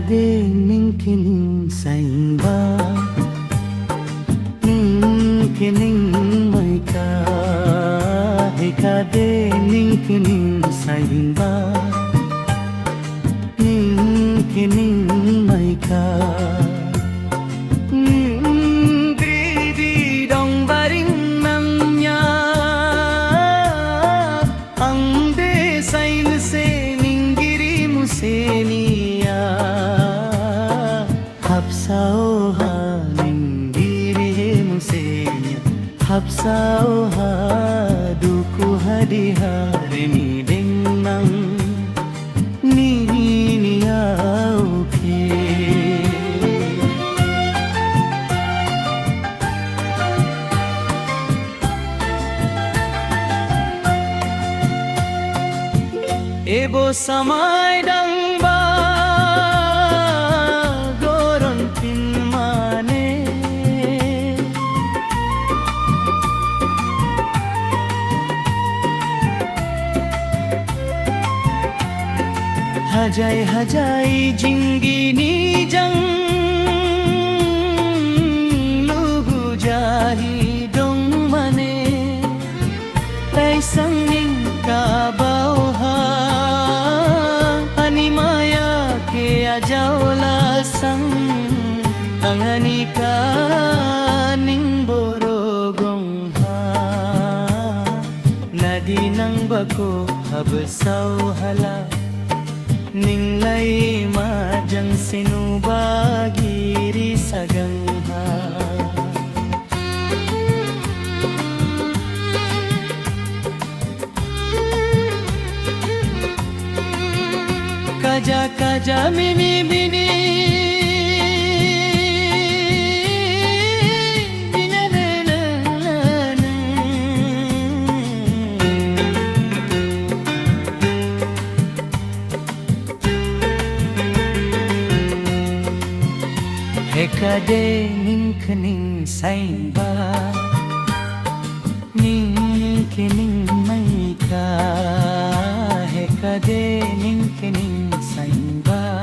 Hekade ningkining saimba Ningkining maika Hekade ningkining saimba Ningkining maika Gridi dong baring namnya Ang desain se ninggiri musenia Hapsao ha ninggiri musenia Hapsao ha duku hadi hari ni dengnang ni auke Ebo samay dang ba goron pinmane Hajai hajai jingini jang lugu jahi dong mane Tai sang ning kabau ha animaya ke ajaula sang tangani ka ning borogong ha nadi nang bako habsau hala ning lai majang sinubagiri sagang ha Kaja kaja mini bini Hekade ningkening saimba Ningkening maika Hekade ningkening saimba